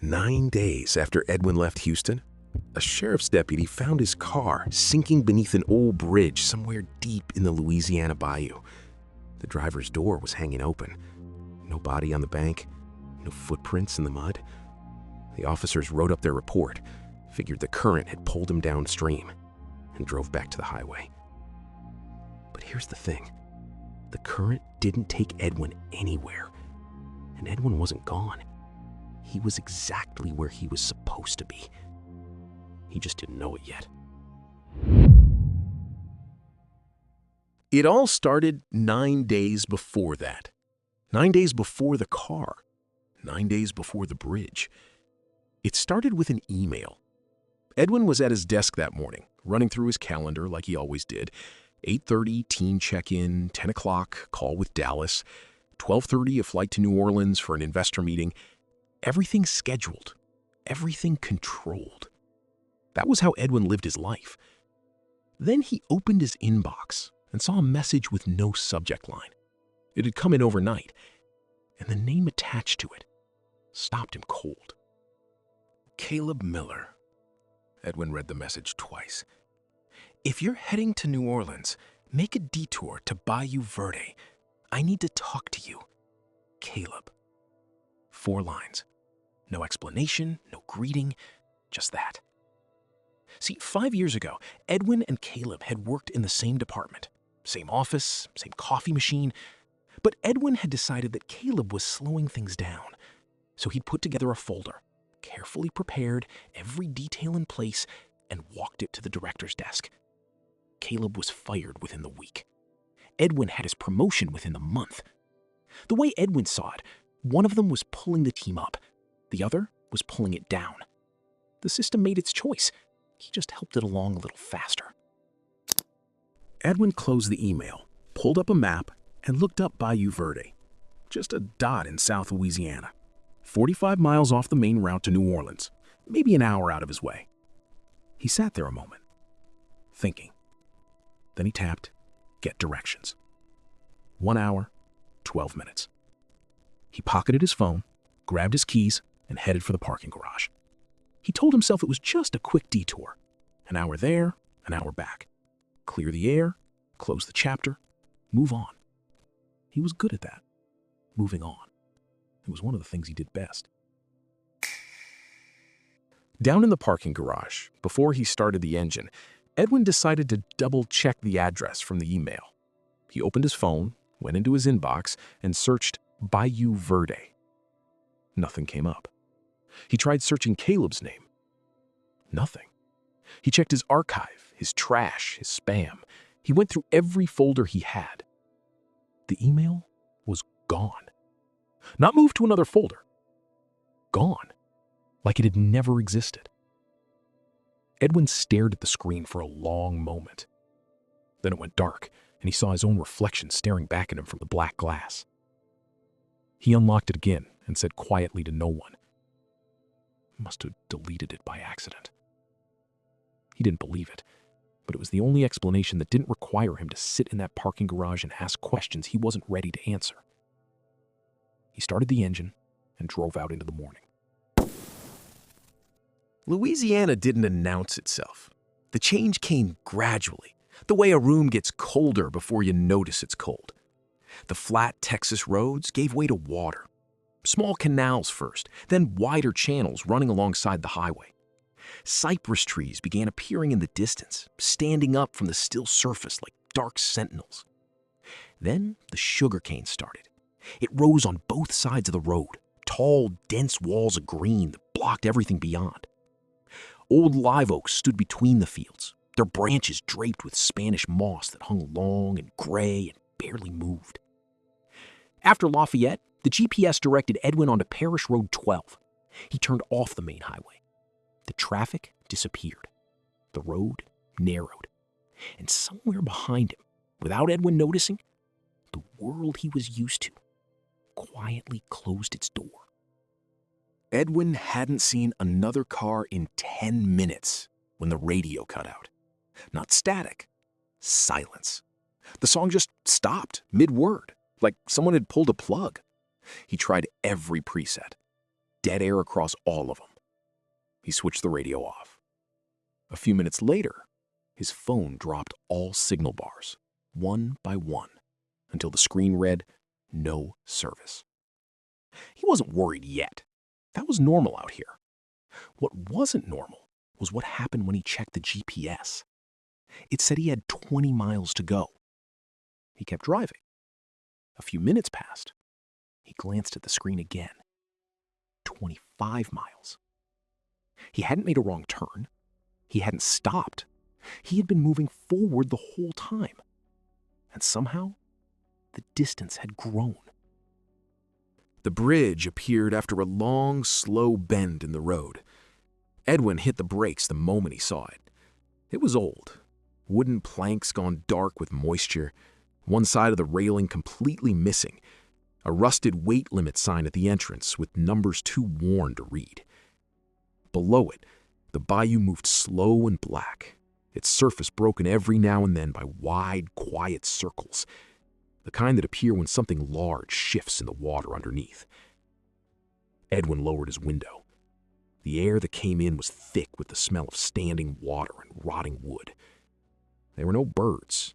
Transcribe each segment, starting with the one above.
9 days after Edwin left Houston, a sheriff's deputy found his car sinking beneath an old bridge somewhere deep in the Louisiana bayou. The driver's door was hanging open. No body on the bank, no footprints in the mud. The officers wrote up their report, figured the current had pulled him downstream, and drove back to the highway. But here's the thing. The current didn't take Edwin anywhere, and Edwin wasn't gone. He was exactly where he was supposed to be. He just didn't know it yet. It all started 9 days before that. 9 days before the car. 9 days before the bridge. It started with an email. Edwin was at his desk that morning, running through his calendar like he always did. 8:30, teen check-in, 10 o'clock, call with Dallas, 12:30, a flight to New Orleans for an investor meeting. Everything scheduled, everything controlled. That was how Edwin lived his life. Then he opened his inbox and saw a message with no subject line. It had come in overnight, and the name attached to it stopped him cold. Caleb Miller. Edwin read the message twice. If you're heading to New Orleans, make a detour to Bayou Verde. I need to talk to you. Caleb. 4 lines. No explanation, no greeting, just that. See, 5 years ago, Edwin and Caleb had worked in the same department, same office, same coffee machine, but Edwin had decided that Caleb was slowing things down. So he'd put together a folder, carefully prepared, every detail in place, and walked it to the director's desk. Caleb was fired within the week. Edwin had his promotion within the month. The way Edwin saw it, one of them was pulling the team up. The other was pulling it down. The system made its choice. He just helped it along a little faster. Edwin closed the email, pulled up a map, and looked up Bayou Verde. Just a dot in South Louisiana. 45 miles off the main route to New Orleans, maybe an hour out of his way. He sat there a moment, thinking. Then he tapped, get directions. 1 hour, 12 minutes. He pocketed his phone, grabbed his keys, and headed for the parking garage. He told himself it was just a quick detour. An hour there, an hour back. Clear the air, close the chapter, move on. He was good at that, moving on. It was one of the things he did best. Down in the parking garage, before he started the engine, Edwin decided to double-check the address from the email. He opened his phone, went into his inbox, and searched Bayou Verde. Nothing came up. He tried searching Caleb's name. Nothing. He checked his archive, his trash, his spam. He went through every folder he had. The email was gone. Not moved to another folder. Gone. Like it had never existed. Edwin stared at the screen for a long moment. Then it went dark, and he saw his own reflection staring back at him from the black glass. He unlocked it again and said quietly to no one, "Must have deleted it by accident." He didn't believe it, but it was the only explanation that didn't require him to sit in that parking garage and ask questions he wasn't ready to answer. He started the engine and drove out into the morning. Louisiana didn't announce itself. The change came gradually, the way a room gets colder before you notice it's cold. The flat Texas roads gave way to water. Small canals first, then wider channels running alongside the highway. Cypress trees began appearing in the distance, standing up from the still surface like dark sentinels. Then the sugarcane started. It rose on both sides of the road, tall, dense walls of green that blocked everything beyond. Old live oaks stood between the fields, their branches draped with Spanish moss that hung long and gray and barely moved. After Lafayette, the GPS directed Edwin onto Parish Road 12. He turned off the main highway. The traffic disappeared. The road narrowed. And somewhere behind him, without Edwin noticing, the world he was used to quietly closed its door. Edwin hadn't seen another car in 10 minutes when the radio cut out. Not static, silence. The song just stopped mid-word, like someone had pulled a plug. He tried every preset. dead air across all of them. He switched the radio off. A few minutes later, his phone dropped all signal bars, one by one, until the screen read, "No service." He wasn't worried yet. That was normal out here. What wasn't normal was what happened when he checked the GPS. It said he had 20 miles to go. He kept driving. A few minutes passed. He glanced at the screen again. 25 miles. He hadn't made a wrong turn. He hadn't stopped. He had been moving forward the whole time. And somehow, the distance had grown. The bridge appeared after a long, slow bend in the road. Edwin hit the brakes the moment he saw it. It was old. Wooden planks gone dark with moisture. One side of the railing completely missing. A rusted weight limit sign at the entrance with numbers too worn to read. Below it, the bayou moved slow and black, its surface broken every now and then by wide, quiet circles, the kind that appear when something large shifts in the water underneath. Edwin lowered his window. The air that came in was thick with the smell of standing water and rotting wood. There were no birds,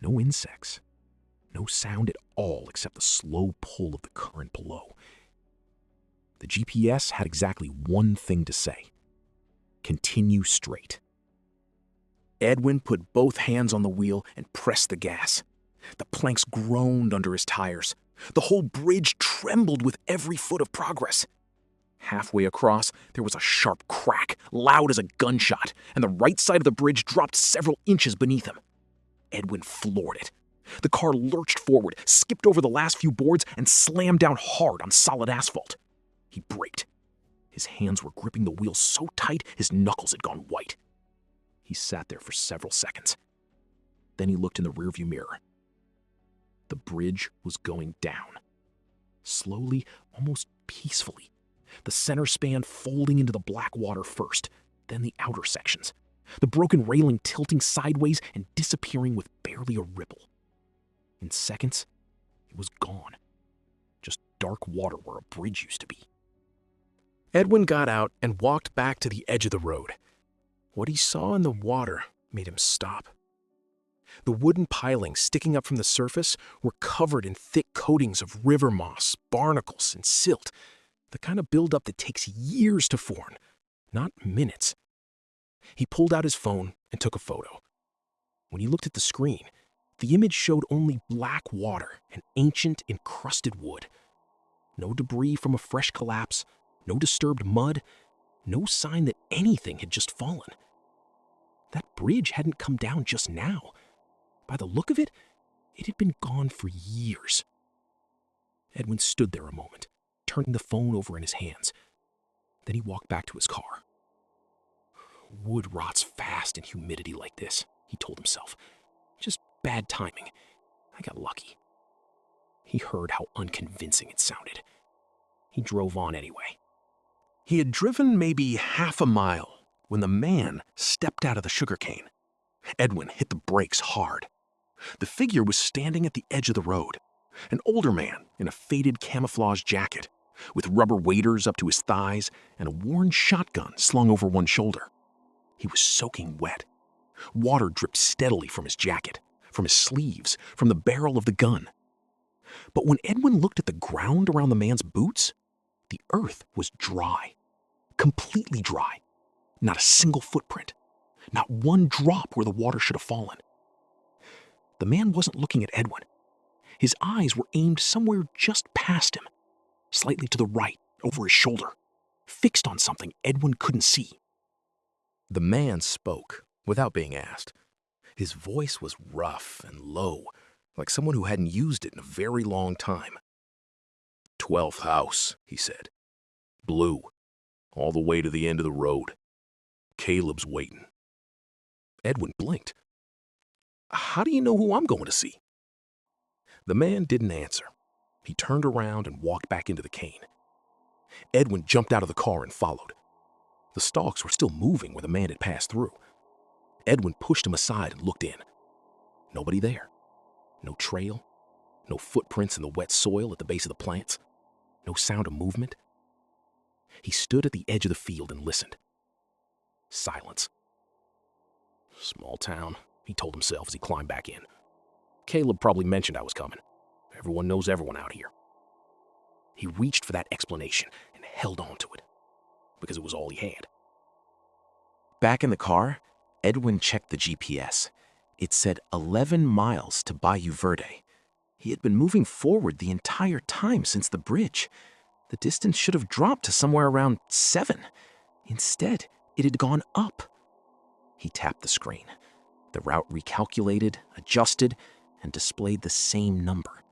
no insects, no sound at all except the slow pull of the current below. The GPS had exactly one thing to say: continue straight. Edwin put both hands on the wheel and pressed the gas. The planks groaned under his tires. The whole bridge trembled with every foot of progress. Halfway across, there was a sharp crack, loud as a gunshot, and the right side of the bridge dropped several inches beneath him. Edwin floored it. The car lurched forward, skipped over the last few boards, and slammed down hard on solid asphalt. He braked. His hands were gripping the wheel so tight his knuckles had gone white. He sat there for several seconds. Then he looked in the rearview mirror. The bridge was going down. Slowly, almost peacefully. The center span folding into the black water first, then the outer sections. The broken railing tilting sideways and disappearing with barely a ripple. In seconds, it was gone. Just dark water where a bridge used to be. Edwin got out and walked back to the edge of the road. What he saw in the water made him stop. The wooden pilings sticking up from the surface were covered in thick coatings of river moss, barnacles, and silt, the kind of buildup that takes years to form, not minutes. He pulled out his phone and took a photo. When he looked at the screen, the image showed only black water and ancient, encrusted wood. No debris from a fresh collapse, no disturbed mud, no sign that anything had just fallen. That bridge hadn't come down just now. By the look of it, it had been gone for years. Edwin stood there a moment, turning the phone over in his hands. Then he walked back to his car. Wood rots fast in humidity like this, he told himself. Just bad timing. I got lucky. He heard how unconvincing it sounded. He drove on anyway. He had driven maybe half a mile when the man stepped out of the sugarcane. Edwin hit the brakes hard. The figure was standing at the edge of the road, an older man in a faded camouflage jacket, with rubber waders up to his thighs and a worn shotgun slung over one shoulder. He was soaking wet. Water dripped steadily from his jacket, from his sleeves, from the barrel of the gun. But when Edwin looked at the ground around the man's boots, the earth was dry, completely dry. Not a single footprint, not one drop where the water should have fallen. The man wasn't looking at Edwin. His eyes were aimed somewhere just past him, slightly to the right, over his shoulder, fixed on something Edwin couldn't see. The man spoke without being asked. His voice was rough and low, like someone who hadn't used it in a very long time. 12th house, he said. Blue, all the way to the end of the road. Caleb's waiting. Edwin blinked. How do you know who I'm going to see? The man didn't answer. He turned around and walked back into the cane. Edwin jumped out of the car and followed. The stalks were still moving where the man had passed through. Edwin pushed him aside and looked in. Nobody there. No trail. No footprints in the wet soil at the base of the plants. No sound of movement. He stood at the edge of the field and listened. Silence. Small town, he told himself as he climbed back in. Caleb probably mentioned I was coming. Everyone knows everyone out here. He reached for that explanation and held on to it, because it was all he had. Back in the car, Edwin checked the GPS. It said 11 miles to Bayou Verde. He had been moving forward the entire time since the bridge. The distance should have dropped to somewhere around 7. Instead, it had gone up. He tapped the screen. The route recalculated, adjusted, and displayed the same number,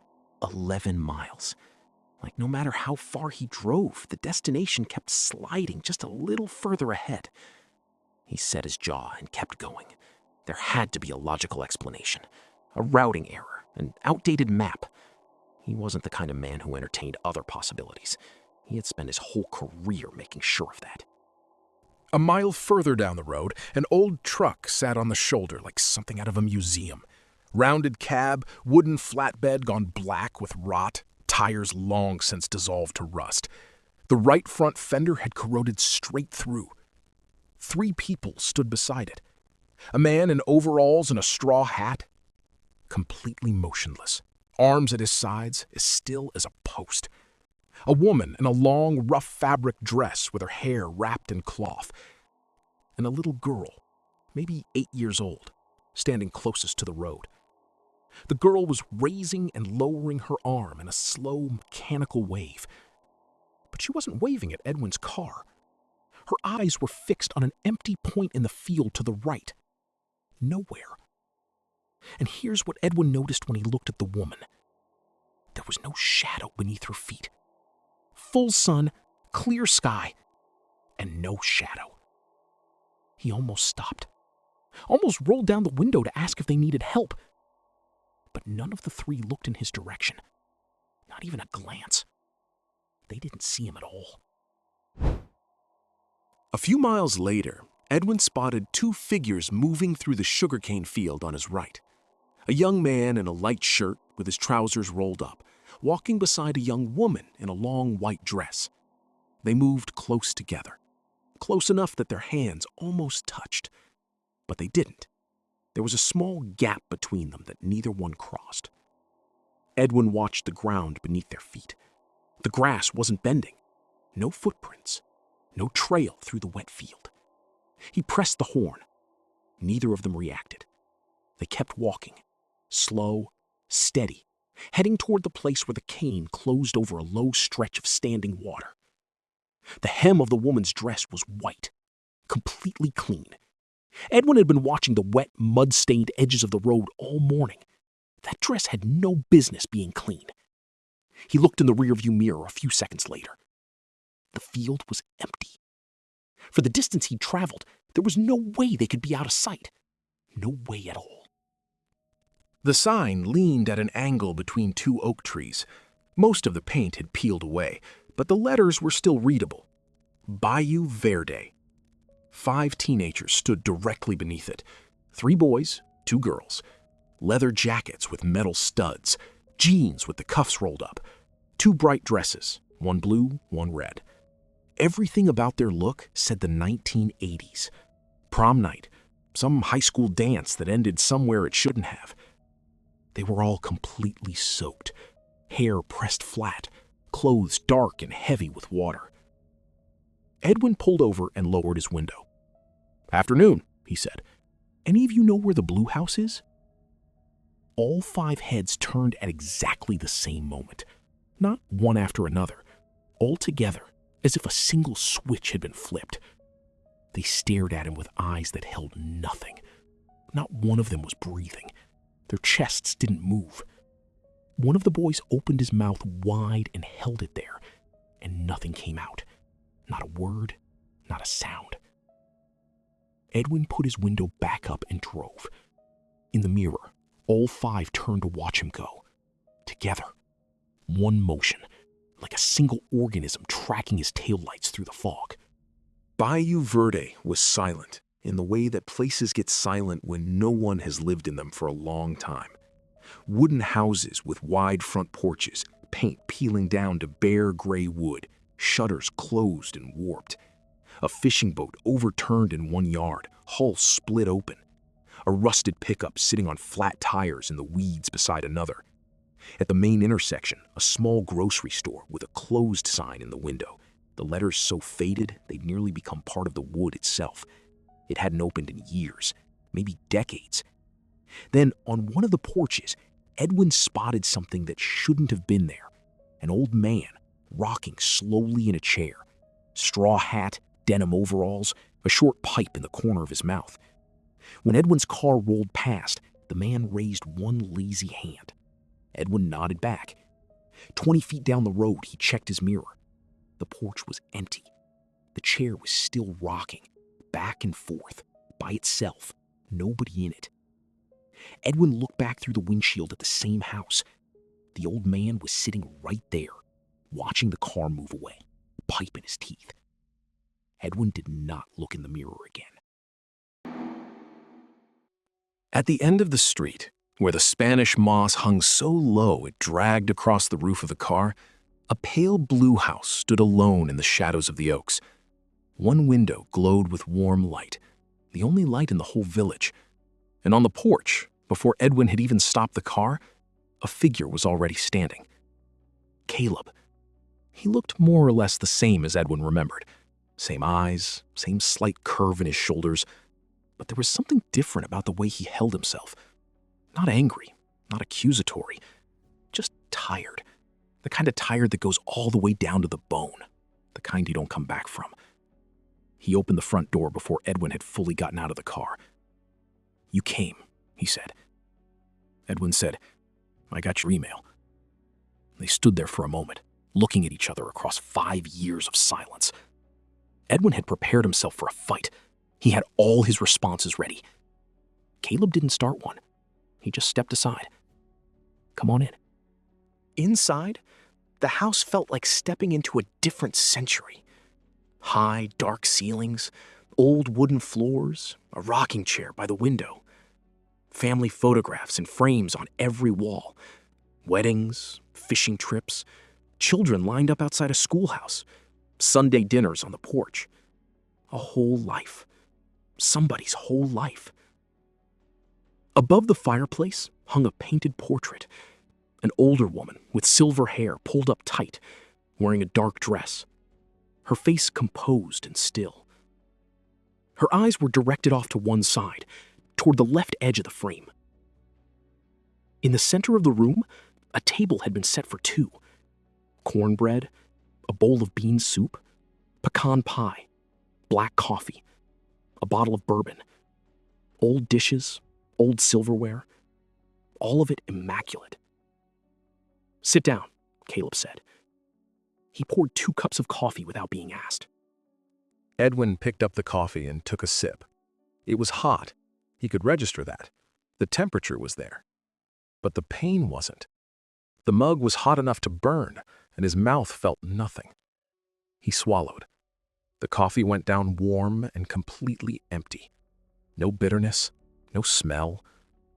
11 miles. Like no matter how far he drove, the destination kept sliding just a little further ahead. He set his jaw and kept going. There had to be a logical explanation, a routing error, an outdated map. He wasn't the kind of man who entertained other possibilities. He had spent his whole career making sure of that. A mile further down the road, an old truck sat on the shoulder like something out of a museum. Rounded cab, wooden flatbed gone black with rot, tires long since dissolved to rust. The right front fender had corroded straight through. 3 people stood beside it. A man in overalls and a straw hat, completely motionless, arms at his sides, as still as a post. A woman in a long, rough fabric dress with her hair wrapped in cloth. And a little girl, maybe 8 years old, standing closest to the road. The girl was raising and lowering her arm in a slow, mechanical wave. But she wasn't waving at Edwin's car. Her eyes were fixed on an empty point in the field to the right. Nowhere. And here's what Edwin noticed when he looked at the woman. There was no shadow beneath her feet. Full sun, clear sky, and no shadow. He almost stopped. Almost rolled down the window to ask if they needed help. But none of the 3 looked in his direction. Not even a glance. They didn't see him at all. A few miles later, Edwin spotted 2 figures moving through the sugarcane field on his right. A young man in a light shirt with his trousers rolled up, walking beside a young woman in a long white dress. They moved close together, close enough that their hands almost touched. But they didn't. There was a small gap between them that neither one crossed. Edwin watched the ground beneath their feet. The grass wasn't bending. No footprints. No trail through the wet field. He pressed the horn. Neither of them reacted. They kept walking, slow, steady, heading toward the place where the cane closed over a low stretch of standing water. The hem of the woman's dress was white, completely clean. Edwin had been watching the wet, mud-stained edges of the road all morning. That dress had no business being clean. He looked in the rearview mirror a few seconds later. The field was empty. For the distance he'd traveled, there was no way they could be out of sight. No way at all. The sign leaned at an angle between 2 oak trees. Most of the paint had peeled away, but the letters were still readable. Bayou Verde. 5 teenagers stood directly beneath it. 3 boys, 2 girls. Leather jackets with metal studs. Jeans with the cuffs rolled up. 2 bright dresses, one blue, one red. Everything about their look said the 1980s. Prom night, some high school dance that ended somewhere it shouldn't have. They were all completely soaked, hair pressed flat, clothes dark and heavy with water. Edwin pulled over and lowered his window. "Afternoon," he said. "Any of you know where the Blue House is?" All 5 heads turned at exactly the same moment. Not one after another, all together, as if a single switch had been flipped. They stared at him with eyes that held nothing. Not one of them was breathing. Their chests didn't move. One of the boys opened his mouth wide and held it there, and nothing came out. Not a word, not a sound. Edwin put his window back up and drove. In the mirror, all 5 turned to watch him go. Together. One motion, like a single organism tracking his taillights through the fog. Bayou Verde was silent, in the way that places get silent when no one has lived in them for a long time. Wooden houses with wide front porches, paint peeling down to bare gray wood, Shutters closed and warped. A fishing boat overturned in one yard, hull split open. A rusted pickup sitting on flat tires in the weeds beside another. At the main intersection, a small grocery store with a closed sign in the window. The letters so faded they'd nearly become part of the wood itself. It hadn't opened in years, maybe decades. Then, on one of the porches, Edwin spotted something that shouldn't have been there. An old man, rocking slowly in a chair. Straw hat, denim overalls, a short pipe in the corner of his mouth. When Edwin's car rolled past, the man raised one lazy hand. Edwin nodded back. 20 feet down the road, he checked his mirror. The porch was empty. The chair was still rocking, back and forth, by itself, nobody in it. Edwin looked back through the windshield at the same house. The old man was sitting right there, watching the car move away, pipe in his teeth. Edwin did not look in the mirror again. At the end of the street, where the Spanish moss hung so low it dragged across the roof of the car, a pale blue house stood alone in the shadows of the oaks. One window glowed with warm light, the only light in the whole village. And on the porch, before Edwin had even stopped the car, a figure was already standing. Caleb. He looked more or less the same as Edwin remembered. Same eyes, same slight curve in his shoulders, but there was something different about the way he held himself. Not angry, not accusatory, just tired. The kind of tired that goes all the way down to the bone, the kind you don't come back from. He opened the front door before Edwin had fully gotten out of the car. "You came," he said. Edwin said, "I got your email." They stood there for a moment, looking at each other across 5 years of silence. Edwin had prepared himself for a fight. He had all his responses ready. Caleb didn't start one. He just stepped aside. "Come on in." Inside, the house felt like stepping into a different century. High, dark ceilings, old wooden floors, a rocking chair by the window. Family photographs in frames on every wall. Weddings, fishing trips, children lined up outside a schoolhouse, Sunday dinners on the porch. A whole life. Somebody's whole life. Above the fireplace hung a painted portrait. An older woman with silver hair pulled up tight, wearing a dark dress. Her face composed and still. Her eyes were directed off to one side, toward the left edge of the frame. In the center of the room, a table had been set for two. Cornbread, a bowl of bean soup, pecan pie, black coffee, a bottle of bourbon, old dishes, old silverware, all of it immaculate. "Sit down," Caleb said. He poured 2 cups of coffee without being asked. Edwin picked up the coffee and took a sip. It was hot. He could register that. The temperature was there. But the pain wasn't. The mug was hot enough to burn, and his mouth felt nothing. He swallowed. The coffee went down warm and completely empty. No bitterness, no smell,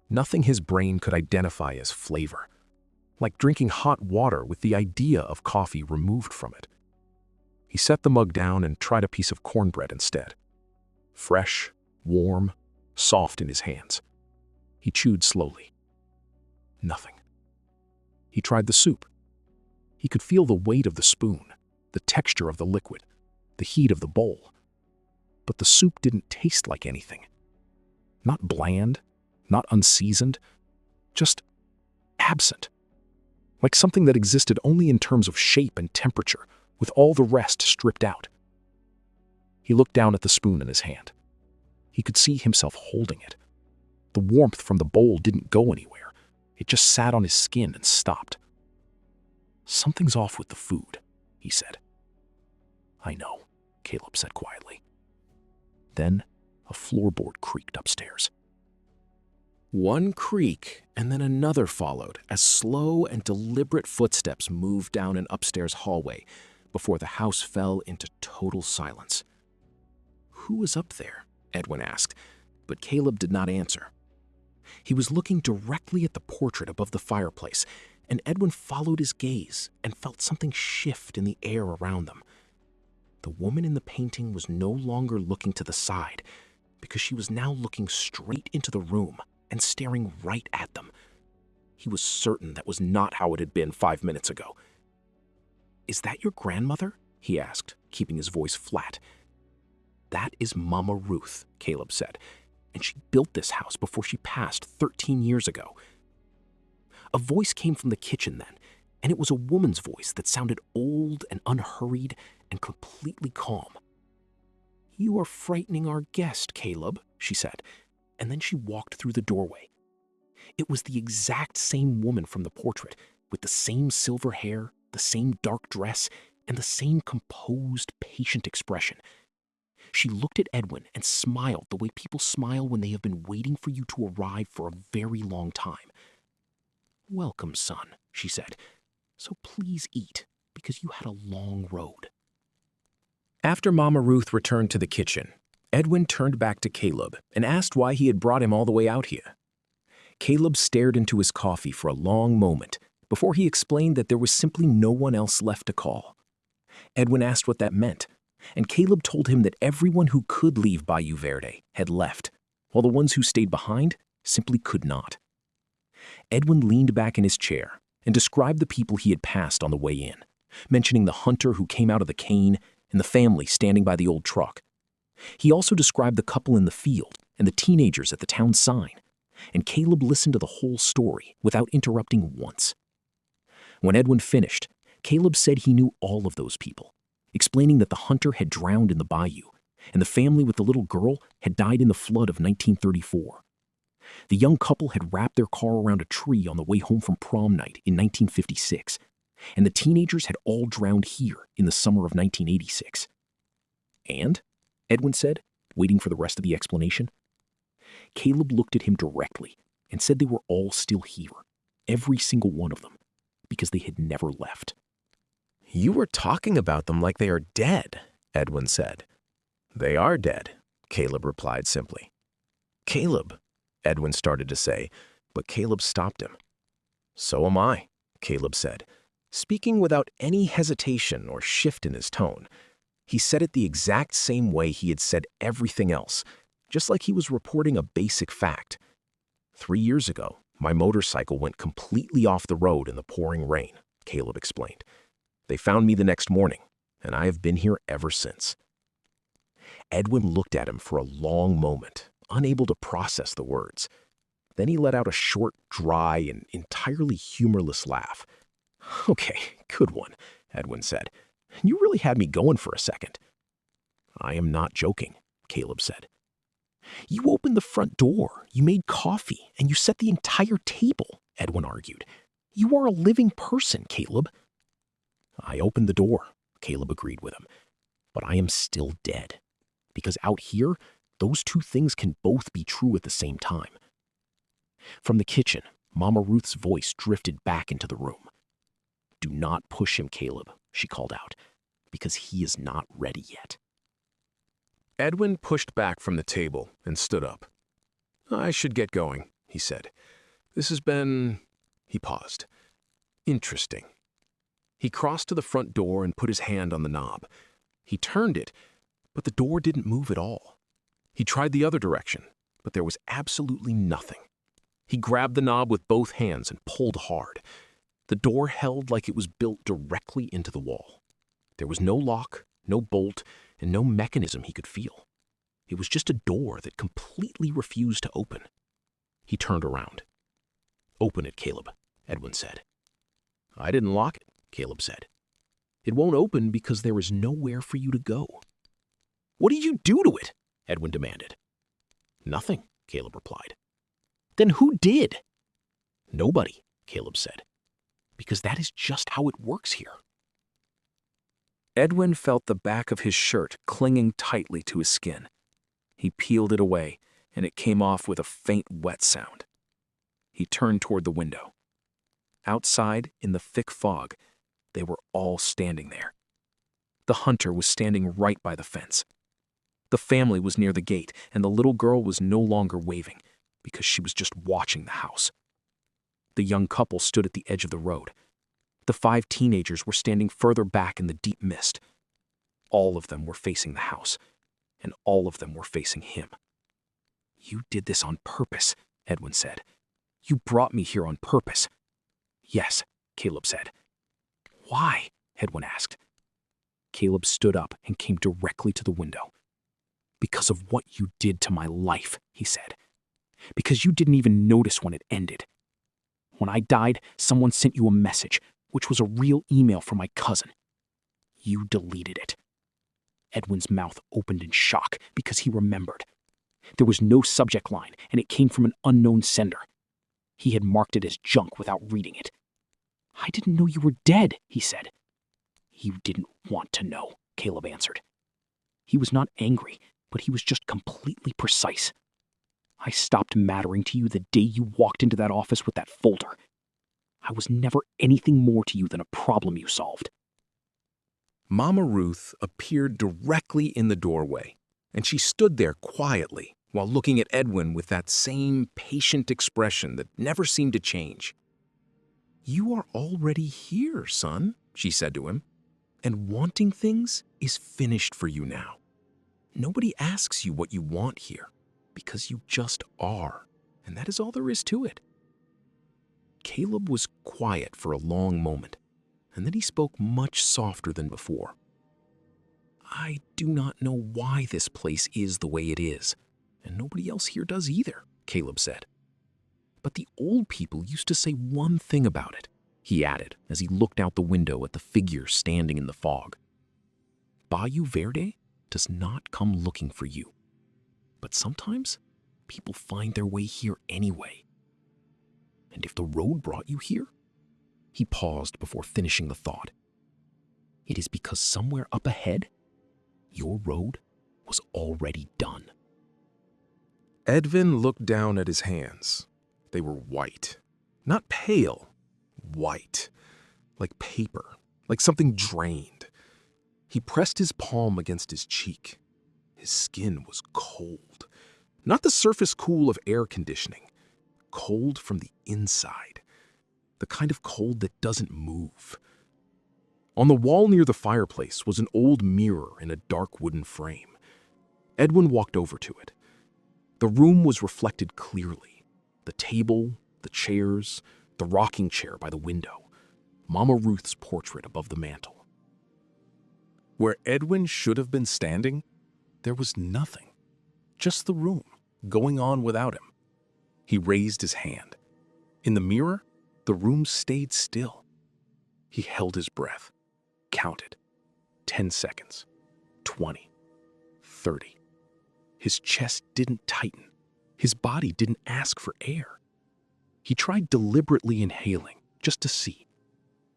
nothing his brain could identify as flavor. Like drinking hot water with the idea of coffee removed from it. He set the mug down and tried a piece of cornbread instead. Fresh, warm, soft in his hands. He chewed slowly. Nothing. He tried the soup. He could feel the weight of the spoon, the texture of the liquid, the heat of the bowl. But the soup didn't taste like anything. Not bland, not unseasoned, just absent. Like something that existed only in terms of shape and temperature, with all the rest stripped out. He looked down at the spoon in his hand. He could see himself holding it. The warmth from the bowl didn't go anywhere. It just sat on his skin and stopped. "Something's off with the food," he said. "I know," Caleb said quietly. Then a floorboard creaked upstairs. One creak and then another followed as slow and deliberate footsteps moved down an upstairs hallway before the house fell into total silence. "Who was up there?" Edwin asked, but Caleb did not answer. He was looking directly at the portrait above the fireplace, and Edwin followed his gaze and felt something shift in the air around them. The woman in the painting was no longer looking to the side, because she was now looking straight into the room and staring right at them. He was certain that was not how it had been 5 minutes ago. "Is that your grandmother?" he asked, keeping his voice flat. "That is Mama Ruth," Caleb said, "and she built this house before she passed 13 years ago." A voice came from the kitchen then, and it was a woman's voice that sounded old and unhurried and completely calm. "You are frightening our guest, Caleb," she said, and then she walked through the doorway. It was the exact same woman from the portrait, with the same silver hair, the same dark dress, and the same composed, patient expression. She looked at Edwin and smiled the way people smile when they have been waiting for you to arrive for a very long time. "Welcome, son," she said. "So please eat, because you had a long road." After Mama Ruth returned to the kitchen, Edwin turned back to Caleb and asked why he had brought him all the way out here. Caleb stared into his coffee for a long moment before he explained that there was simply no one else left to call. Edwin asked what that meant, and Caleb told him that everyone who could leave Bayou Verde had left, while the ones who stayed behind simply could not. Edwin leaned back in his chair and described the people he had passed on the way in, mentioning the hunter who came out of the cane and the family standing by the old truck. He also described the couple in the field and the teenagers at the town sign, and Caleb listened to the whole story without interrupting once. When Edwin finished, Caleb said he knew all of those people, explaining that the hunter had drowned in the bayou, and the family with the little girl had died in the flood of 1934. The young couple had wrapped their car around a tree on the way home from prom night in 1956, and the teenagers had all drowned here in the summer of 1986. "And?" Edwin said, waiting for the rest of the explanation. Caleb looked at him directly and said they were all still here, every single one of them, because they had never left. "You were talking about them like they are dead," Edwin said. "They are dead," Caleb replied simply. "Caleb," Edwin started to say, but Caleb stopped him. "So am I," Caleb said, speaking without any hesitation or shift in his tone. He said it the exact same way he had said everything else, just like he was reporting a basic fact. 3 years ago, my motorcycle went completely off the road in the pouring rain, Caleb explained. They found me the next morning, and I have been here ever since. Edwin looked at him for a long moment, unable to process the words. Then he let out a short, dry, and entirely humorless laugh. "Okay, good one," Edwin said. "You really had me going for a second." "I am not joking," Caleb said. "You opened the front door, you made coffee, and you set the entire table," Edwin argued. "You are a living person, Caleb." "I opened the door," Caleb agreed with him, "but I am still dead. Because out here, those two things can both be true at the same time." From the kitchen, Mama Ruth's voice drifted back into the room. "Do not push him, Caleb," she called out, "because he is not ready yet." Edwin pushed back from the table and stood up. "I should get going," he said. "This has been—" He paused. "Interesting." He crossed to the front door and put his hand on the knob. He turned it, but the door didn't move at all. He tried the other direction, but there was absolutely nothing. He grabbed the knob with both hands and pulled hard. The door held like it was built directly into the wall. There was no lock, no bolt, and no mechanism he could feel. It was just a door that completely refused to open. He turned around. "Open it, Caleb," Edwin said. "I didn't lock it," Caleb said. "It won't open because there is nowhere for you to go." "What did you do to it?" Edwin demanded. "Nothing," Caleb replied. "Then who did?" "Nobody," Caleb said. "Because that is just how it works here." Edwin felt the back of his shirt clinging tightly to his skin. He peeled it away, and it came off with a faint wet sound. He turned toward the window. Outside, in the thick fog, they were all standing there. The hunter was standing right by the fence. The family was near the gate, and the little girl was no longer waving, because she was just watching the house. The young couple stood at the edge of the road. The 5 teenagers were standing further back in the deep mist. All of them were facing the house, and all of them were facing him. "You did this on purpose," Edwin said. "You brought me here on purpose." "Yes," Caleb said. "Why?" Edwin asked. Caleb stood up and came directly to the window. "Because of what you did to my life," he said. "Because you didn't even notice when it ended. When I died, someone sent you a message, which was a real email from my cousin. You deleted it." Edwin's mouth opened in shock because he remembered. There was no subject line, and it came from an unknown sender. He had marked it as junk without reading it. "I didn't know you were dead," he said. "You didn't want to know," Caleb answered. He was not angry, but he was just completely precise. "I stopped mattering to you the day you walked into that office with that folder. I was never anything more to you than a problem you solved." Mama Ruth appeared directly in the doorway, and she stood there quietly while looking at Edwin with that same patient expression that never seemed to change. "You are already here, son," she said to him, "and wanting things is finished for you now. Nobody asks you what you want here, because you just are, and that is all there is to it." Caleb was quiet for a long moment, and then he spoke much softer than before. "I do not know why this place is the way it is, and nobody else here does either," Caleb said. "But the old people used to say one thing about it," he added as he looked out the window at the figure standing in the fog. "Bayou Verde does not come looking for you, but sometimes people find their way here anyway. And if the road brought you here," he paused before finishing the thought, "it is because somewhere up ahead, your road was already done." Edwin looked down at his hands. They were white. Not pale, white. Like paper, like something drained. He pressed his palm against his cheek. His skin was cold. Not the surface cool of air conditioning. Cold from the inside. The kind of cold that doesn't move. On the wall near the fireplace was an old mirror in a dark wooden frame. Edwin walked over to it. The room was reflected clearly. The table, the chairs, the rocking chair by the window. Mama Ruth's portrait above the mantel. Where Edwin should have been standing, there was nothing. Just the room, going on without him. He raised his hand. In the mirror, the room stayed still. He held his breath, counted. 10 seconds, 20, 30. His chest didn't tighten. His body didn't ask for air. He tried deliberately inhaling, just to see.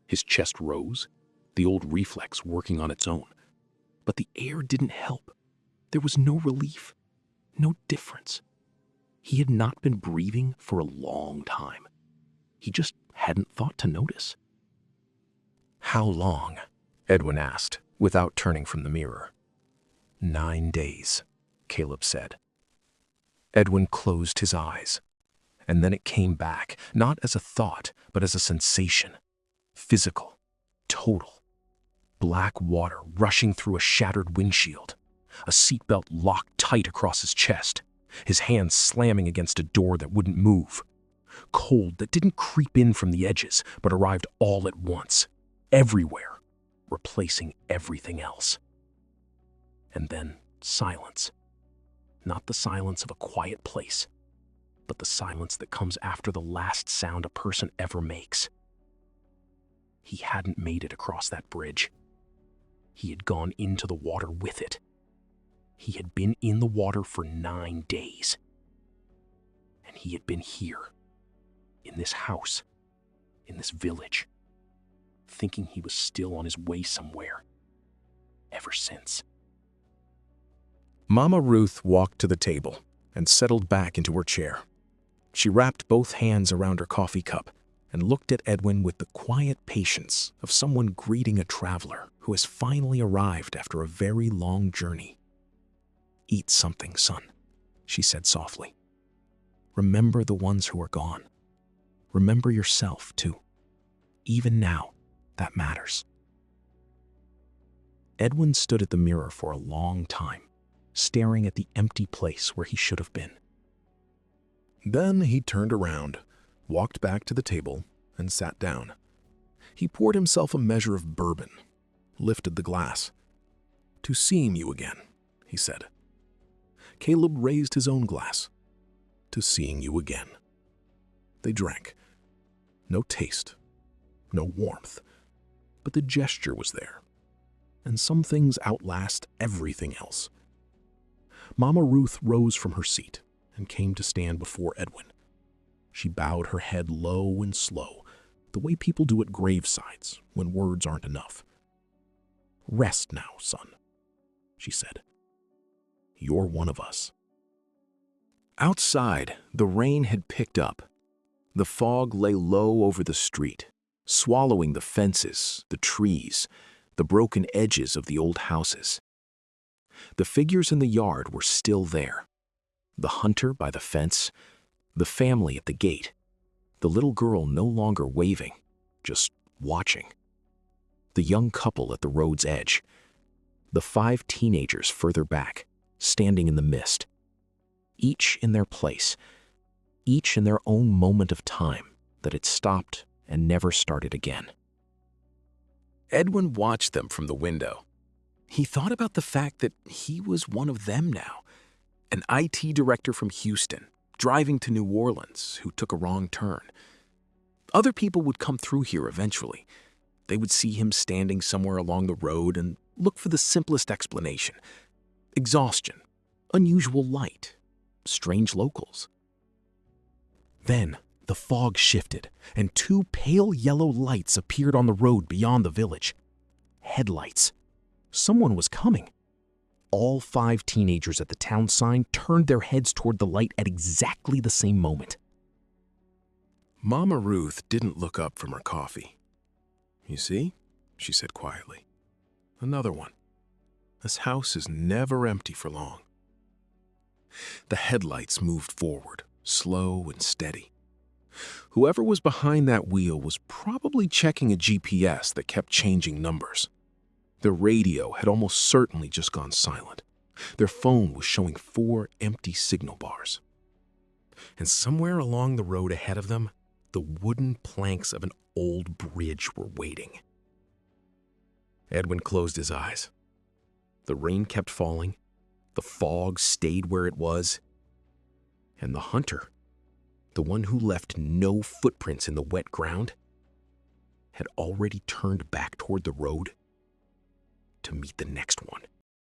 His chest rose, the old reflex working on its own. But the air didn't help. There was no relief, no difference. He had not been breathing for a long time. He just hadn't thought to notice. "How long?" Edwin asked, without turning from the mirror. 9 days, Caleb said. Edwin closed his eyes, and then it came back, not as a thought, but as a sensation. Physical, total. Black water rushing through a shattered windshield, a seatbelt locked tight across his chest, his hands slamming against a door that wouldn't move. Cold that didn't creep in from the edges, but arrived all at once, everywhere, replacing everything else. And then silence. Not the silence of a quiet place, but the silence that comes after the last sound a person ever makes. He hadn't made it across that bridge. He had gone into the water with it. He had been in the water for 9 days. And he had been here, in this house, in this village, thinking he was still on his way somewhere, ever since. Mama Ruth walked to the table and settled back into her chair. She wrapped both hands around her coffee cup and looked at Edwin with the quiet patience of someone greeting a traveler who has finally arrived after a very long journey. "Eat something, son," she said softly. "Remember the ones who are gone. Remember yourself, too. Even now, that matters. Edwin stood at the mirror for a long time, staring at the empty place where he should have been. Then he turned around, walked back to the table, and sat down. He poured himself a measure of bourbon, lifted the glass. "To seeing you again," he said. Caleb raised his own glass. "To seeing you again." They drank. No taste, no warmth, but the gesture was there. And some things outlast everything else. Mama Ruth rose from her seat and came to stand before Edwin. She bowed her head low and slow, the way people do at gravesides when words aren't enough. "Rest now, son," she said. "You're one of us." Outside, the rain had picked up. The fog lay low over the street, swallowing the fences, the trees, the broken edges of the old houses. The figures in the yard were still there. The hunter by the fence, the family at the gate, the little girl no longer waving, just watching. The young couple at the road's edge, the 5 teenagers further back, standing in the mist. Each in their place, each in their own moment of time that had stopped and never started again. Edwin watched them from the window. He thought about the fact that he was one of them now, an IT director from Houston, driving to New Orleans, who took a wrong turn. Other people would come through here eventually. They would see him standing somewhere along the road and look for the simplest explanation. Exhaustion, unusual light, strange locals. Then the fog shifted, and 2 pale yellow lights appeared on the road beyond the village. Headlights. Someone was coming. All 5 teenagers at the town sign turned their heads toward the light at exactly the same moment. Mama Ruth didn't look up from her coffee. "You see," she said quietly. "Another one. This house is never empty for long." The headlights moved forward, slow and steady. Whoever was behind that wheel was probably checking a GPS that kept changing numbers. Their radio had almost certainly just gone silent. Their phone was showing 4 empty signal bars. And somewhere along the road ahead of them, the wooden planks of an old bridge were waiting. Edwin closed his eyes. The rain kept falling. The fog stayed where it was. And the hunter, the one who left no footprints in the wet ground, had already turned back toward the road to meet the next one.